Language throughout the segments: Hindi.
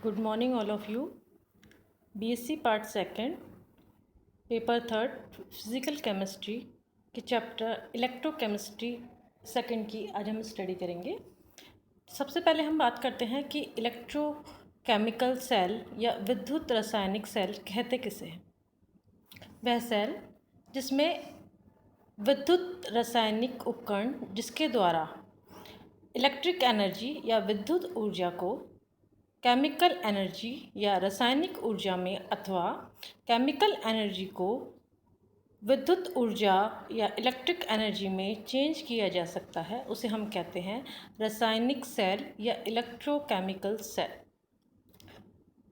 Good morning, all of you. BSc Part Second, Paper Third, Physical Chemistry के चैप्टर इलेक्ट्रोकेमिस्ट्री सेकंड की आज हम स्टडी करेंगे। सबसे पहले हम बात करते हैं कि इलेक्ट्रोकेमिकल सेल या विद्युत रासायनिक सेल कहते किसे हैं। वह सेल जिसमें विद्युत रासायनिक उपकरण जिसके द्वारा इलेक्ट्रिक एनर्जी या विद्युत ऊर्जा को केमिकल एनर्जी या रासायनिक ऊर्जा में अथवा केमिकल एनर्जी को विद्युत ऊर्जा या इलेक्ट्रिक एनर्जी में चेंज किया जा सकता है, उसे हम कहते हैं रासायनिक सेल या इलेक्ट्रोकेमिकल सेल।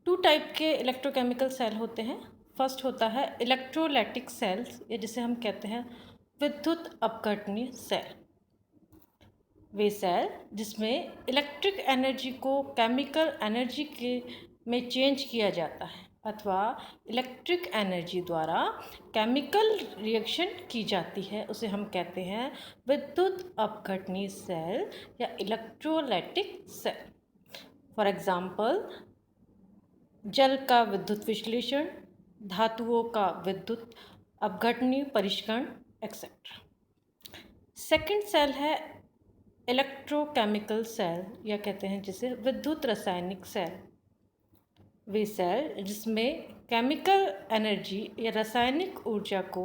टू टाइप के इलेक्ट्रोकेमिकल सेल होते हैं। फर्स्ट होता है इलेक्ट्रोलाइटिक सेल्स या जिसे हम कहते हैं विद्युत अपघटनीय सेल। वे सेल जिसमें इलेक्ट्रिक एनर्जी को केमिकल एनर्जी के में चेंज किया जाता है अथवा इलेक्ट्रिक एनर्जी द्वारा केमिकल रिएक्शन की जाती है, उसे हम कहते हैं विद्युत अपघटनीय सेल या इलेक्ट्रोलाइटिक सेल। फॉर एग्जाम्पल, जल का विद्युत विश्लेषण, धातुओं का विद्युत अपघटनीय परिष्करण एक्सेट्रा। सेकंड सेल है इलेक्ट्रोकेमिकल सेल या कहते हैं जिसे विद्युत रासायनिक सेल। वे सेल जिसमें केमिकल एनर्जी या रासायनिक ऊर्जा को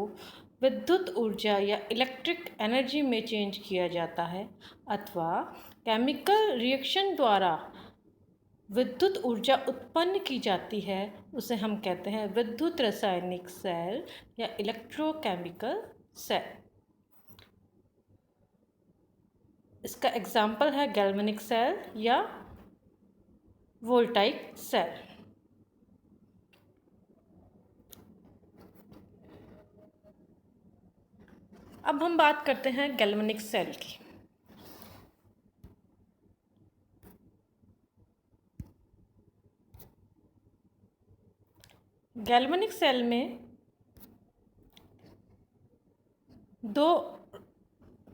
विद्युत ऊर्जा या इलेक्ट्रिक एनर्जी में चेंज किया जाता है अथवा केमिकल रिएक्शन द्वारा विद्युत ऊर्जा उत्पन्न की जाती है, उसे हम कहते हैं विद्युत रासायनिक सेल या इलेक्ट्रोकेमिकल सेल। इसका एग्जाम्पल है गैल्वेनिक सेल या वोल्टाइक सेल। अब हम बात करते हैं गैल्वेनिक सेल की। गैल्वेनिक सेल में दो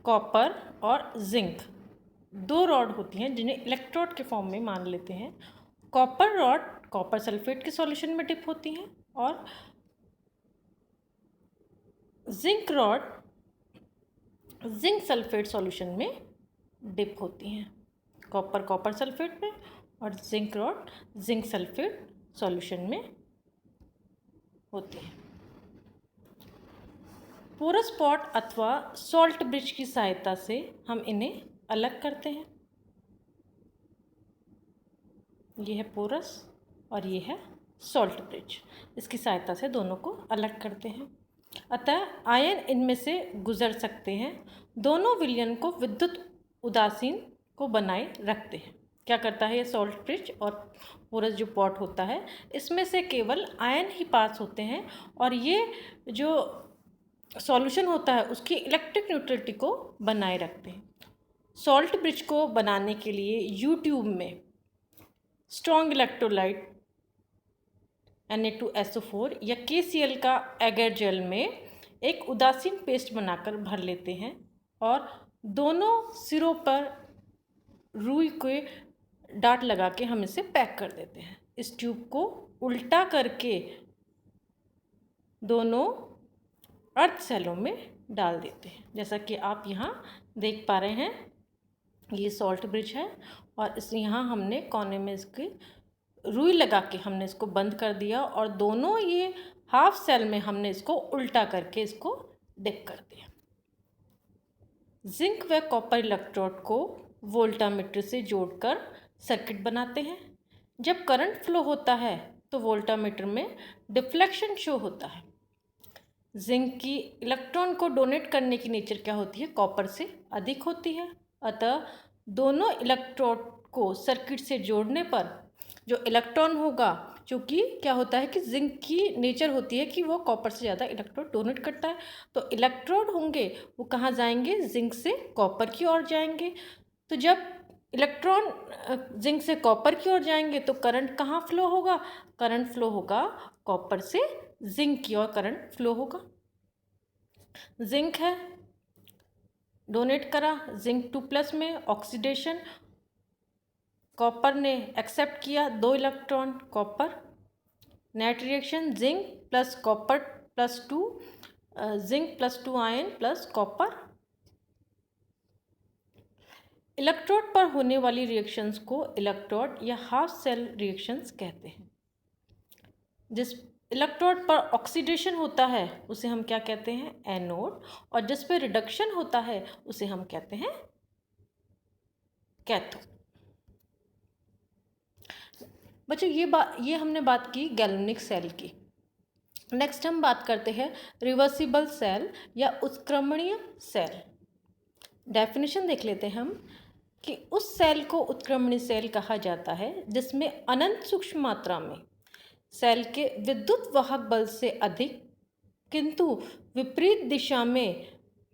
कॉपर और जिंक दो रॉड होती हैं जिन्हें इलेक्ट्रोड के फॉर्म में मान लेते हैं। कॉपर रॉड कॉपर सल्फेट के सॉल्यूशन में डिप होती हैं और zinc rod zinc sulphate solution में डिप होती हैं। कॉपर कॉपर सल्फेट में और zinc rod zinc sulphate solution में होती है। पोरस पॉट अथवा सॉल्ट ब्रिज की सहायता से हम इन्हें अलग करते हैं। ये है पोरस और ये है सॉल्ट ब्रिज। इसकी सहायता से दोनों को अलग करते हैं, अतः आयन इनमें से गुजर सकते हैं। दोनों विलयन को विद्युत उदासीन को बनाए रखते हैं। क्या करता है ये सॉल्ट ब्रिज और पोरस जो पॉट होता है, इसमें से केवल आयन ही पास होते हैं और ये जो सॉल्यूशन होता है उसकी इलेक्ट्रिक न्यूट्रलिटी को बनाए रखते हैं। सॉल्ट ब्रिज को बनाने के लिए यू ट्यूब में स्ट्रॉन्ग इलेक्ट्रोलाइट Na2SO4 या KCl का एगर जेल में एक उदासीन पेस्ट बनाकर भर लेते हैं और दोनों सिरों पर रुई के डाट लगा के हम इसे पैक कर देते हैं। इस ट्यूब को उल्टा करके दोनों अर्थ सेलों में डाल देते हैं। जैसा कि आप यहाँ देख पा रहे हैं, ये सॉल्ट ब्रिज है और इस यहाँ हमने कोने में इसकी रुई लगा के हमने इसको बंद कर दिया और दोनों ये हाफ सेल में हमने इसको उल्टा करके इसको डिप कर दिया। जिंक व कॉपर इलेक्ट्रोड को वोल्टामीटर से जोड़कर सर्किट बनाते हैं। जब करंट फ्लो होता है तो वोल्टामीटर में डिफ्लेक्शन शो होता है। जिंक की इलेक्ट्रॉन को डोनेट करने की नेचर क्या होती है, कॉपर से अधिक होती है, अतः दोनों इलेक्ट्रोड को सर्किट से जोड़ने पर जो इलेक्ट्रॉन होगा, चूँकि क्या होता है कि जिंक की नेचर होती है कि वो कॉपर से ज़्यादा इलेक्ट्रोड डोनेट करता है, तो इलेक्ट्रोड होंगे वो कहाँ जाएंगे, जिंक से कॉपर की ओर जाएंगे। तो जब इलेक्ट्रॉन जिंक से कॉपर की ओर जाएंगे तो करंट कहाँ फ्लो होगा, करंट फ्लो होगा कॉपर से जिंक की ओर करंट फ्लो होगा। जिंक है डोनेट करा जिंक 2+ में, ऑक्सीडेशन कॉपर ने एक्सेप्ट किया 2 electron copper. Net reaction zinc plus copper plus 2, zinc plus 2 ion plus copper. Electrode पर होने वाली रिएक्शंस को इलेक्ट्रोड या हाफ सेल रिएक्शंस कहते हैं। जिस इलेक्ट्रोड पर ऑक्सीडेशन होता है उसे हम क्या कहते हैं? एनोड। और जिस पर रिडक्शन होता है उसे हम कहते हैं कैथोड। बच्चों ये हमने बात की गैल्वेनिक सेल की। नेक्स्ट हम बात करते हैं रिवर्सिबल सेल या उत्क्रमणीय सेल। डेफिनेशन देख लेते हैं हम कि उस सेल को उत्क्रमणीय सेल कहा जाता है जिसमें अनंत सूक्ष्म मात्रा में सेल के विद्युत वाहक बल से अधिक किंतु विपरीत दिशा में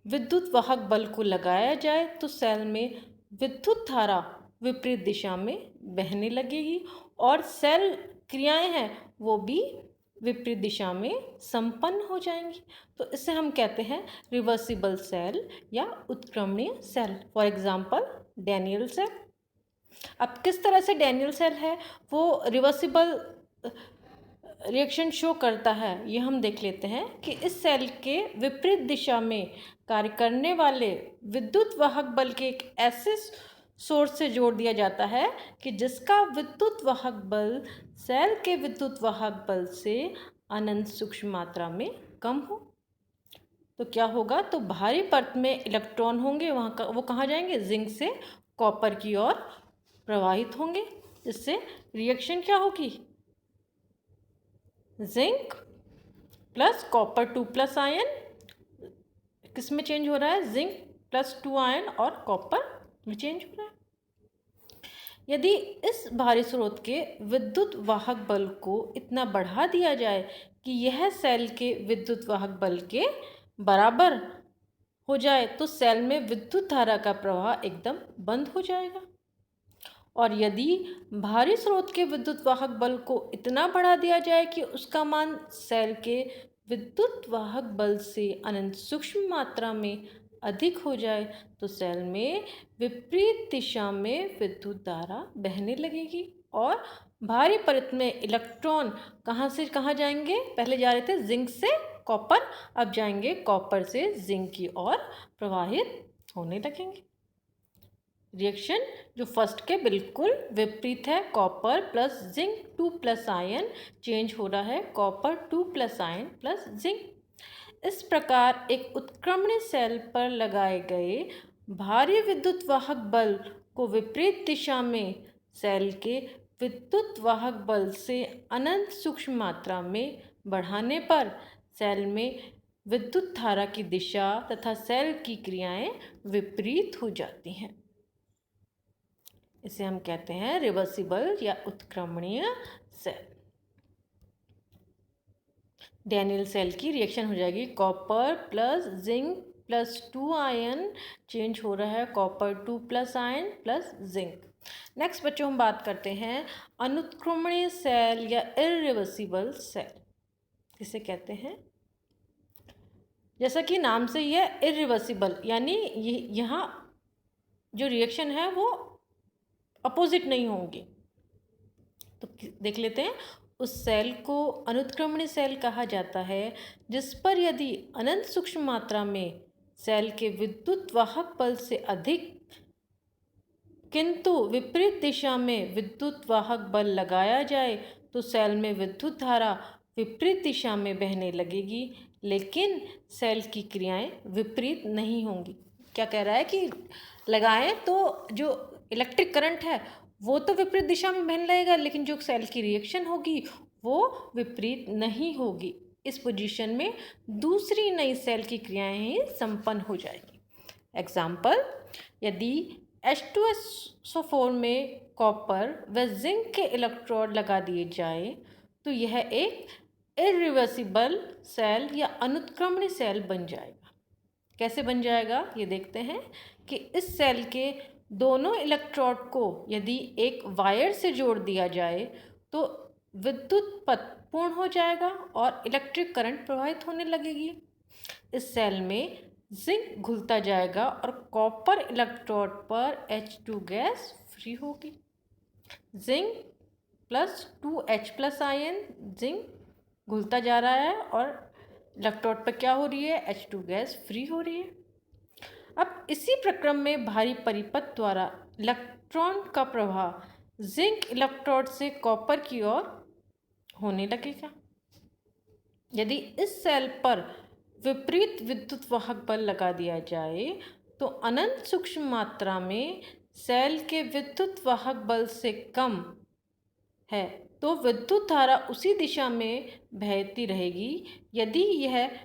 विद्युत वाहक बल को लगाया जाए तो सेल में विद्युत धारा विपरीत दिशा में बहने लगेगी और सेल क्रियाएं हैं वो भी विपरीत दिशा में संपन्न हो जाएंगी। तो इसे हम कहते हैं रिवर्सिबल सेल या उत्क्रमणीय सेल। For example Daniell cell. अब किस तरह से डैनियल सेल है वो रिवर्सिबल रिएक्शन शो करता है ये हम देख लेते हैं कि इस सेल के विपरीत दिशा में कार्य करने वाले विद्युत वाहक बल के एक ऐसे सोर्स से जोड़ दिया जाता है कि जिसका विद्युत वाहक बल सेल के विद्युत वाहक बल से अनंत सूक्ष्म मात्रा में कम हो। तो क्या होगा? तो भारी परत में इलेक्ट्रॉन होंगे वो कहाँ जाएंगे? जिंक से कॉपर की ओर प्रवाहित होंगे। इससे रिएक्शन क्या होगी? Zinc plus copper 2 plus ion किस में चेंज हो रहा है? जिंक प्लस 2 आयन और कॉपर में चेंज हो रहा है। यदि इस भारी स्रोत के विद्युत वाहक बल को इतना बढ़ा दिया जाए कि यह सेल के विद्युत वाहक बल के बराबर हो जाए तो सेल में विद्युत धारा का प्रवाह एकदम बंद हो जाएगा। और यदि भारी स्रोत के विद्युत वाहक बल को इतना बढ़ा दिया जाए कि उसका मान सेल के विद्युत वाहक बल से अनंत सूक्ष्म मात्रा में अधिक हो जाए तो सेल में विपरीत दिशा में विद्युत धारा बहने लगेगी और भारी परत में इलेक्ट्रॉन कहाँ से कहाँ जाएंगे? पहले जा रहे थे जिंक से कॉपर, अब जाएंगे कॉपर से जिंक की ओर प्रवाहित होने लगेंगे। रिएक्शन जो फर्स्ट के बिल्कुल विपरीत है, copper plus zinc 2 plus ion change हो रहा है copper 2 plus ion plus zinc. इस प्रकार एक उत्क्रमणीय सेल पर लगाए गए भारी विद्युत वाहक बल को विपरीत दिशा में सेल के विद्युत वाहक बल से अनंत सूक्ष्म मात्रा में बढ़ाने पर सेल में विद्युत धारा की दिशा तथा सेल की क्रियाएं विपरीत हो जाती हैं। इसे हम कहते हैं रिवर्सिबल या उत्क्रमणीय सेल। डैनियल सेल की रिएक्शन हो जाएगी copper plus zinc plus 2 ion change हो रहा है copper 2 plus ion plus zinc. Next बच्चों हम बात करते हैं अनुत्क्रमणीय सेल या इरिवर्सिबल सेल किसे कहते हैं। जैसा कि नाम से ही है इरिवर्सिबल यानी यहाँ जो रिएक्शन है वो अपोजिट नहीं होंगी। तो देख लेते हैं उस सेल को अनुत्क्रमणीय सेल कहा जाता है जिस पर यदि अनंत सूक्ष्म मात्रा में सेल के विद्युत वाहक बल से अधिक किंतु विपरीत दिशा में विद्युत वाहक बल लगाया जाए तो सेल में विद्युत धारा विपरीत दिशा में बहने लगेगी लेकिन सेल की क्रियाएं विपरीत नहीं होंगी। क्या कह रहा है कि लगाएं तो जो इलेक्ट्रिक करंट है वो तो विपरीत दिशा में बहने लगेगा लेकिन जो सेल की रिएक्शन होगी वो विपरीत नहीं होगी। इस पोजीशन में दूसरी नई सेल की क्रियाएं ही संपन्न हो जाएगी। एग्जाम्पल, यदि H2SO4 में कॉपर व जिंक के इलेक्ट्रोड लगा दिए जाए तो यह एक इरिवर्सिबल सेल या अनुत्क्रमणीय सेल बन जाएगा। कैसे बन जाएगा ये देखते हैं कि इस सेल के दोनों इलेक्ट्रोड को यदि एक वायर से जोड़ दिया जाए तो विद्युत पथ पूर्ण हो जाएगा और इलेक्ट्रिक करंट प्रवाहित होने लगेगी। इस सेल में जिंक घुलता जाएगा और कॉपर इलेक्ट्रोड पर H2 गैस फ्री होगी। Zinc plus 2H+ ion, zinc घुलता जा रहा है और इलेक्ट्रोड पर क्या हो रही है, H2 गैस फ्री हो रही है। अब इसी प्रक्रम में भारी परिपथ द्वारा इलेक्ट्रॉन का प्रवाह जिंक इलेक्ट्रोड से कॉपर की ओर होने लगेगा। यदि इस सेल पर विपरीत विद्युत वाहक बल लगा दिया जाए तो अनंत सूक्ष्म मात्रा में सेल के विद्युत वाहक बल से कम है तो विद्युत धारा उसी दिशा में बहती रहेगी। यदि यह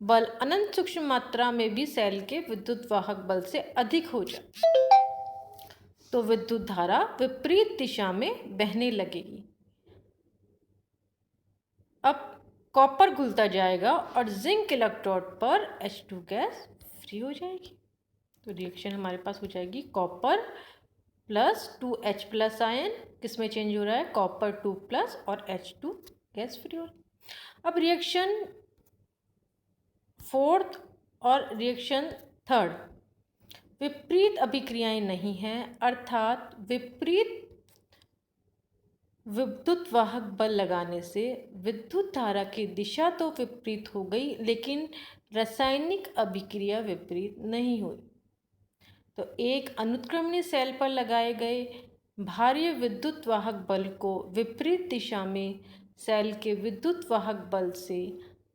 बल अनंत सूक्ष्म मात्रा में भी सेल के विद्युत वाहक बल से अधिक हो जाए तो विद्युत धारा विपरीत दिशा में बहने लगेगी। अब कॉपर घुलता जाएगा और जिंक इलेक्ट्रोड पर H2 गैस फ्री हो जाएगी। तो रिएक्शन हमारे पास हो जाएगी कॉपर प्लस 2H+ आयन, किसमें चेंज हो रहा है, कॉपर 2+ और H2 गैस फ्री हो रहा है। अब रिएक्शन फोर्थ और रिएक्शन थर्ड विपरीत अभिक्रियाएं नहीं हैं, अर्थात विपरीत विद्युत वाहक बल लगाने से विद्युत धारा की दिशा तो विपरीत हो गई लेकिन रासायनिक अभिक्रिया विपरीत नहीं हुई। तो एक अनुत्क्रमणीय सेल पर लगाए गए भारी विद्युत वाहक बल को विपरीत दिशा में सेल के विद्युत वाहक बल से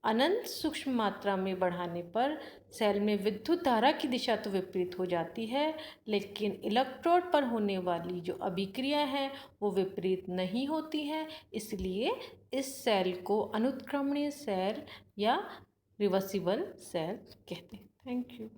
अनंत सूक्ष्म मात्रा में बढ़ाने पर सेल में विद्युत धारा की दिशा तो विपरीत हो जाती है लेकिन इलेक्ट्रोड पर होने वाली जो अभिक्रिया है वो विपरीत नहीं होती है। इसलिए इस सेल को अनुत्क्रमणीय सेल या रिवर्सिबल सेल कहते हैं। Thank you.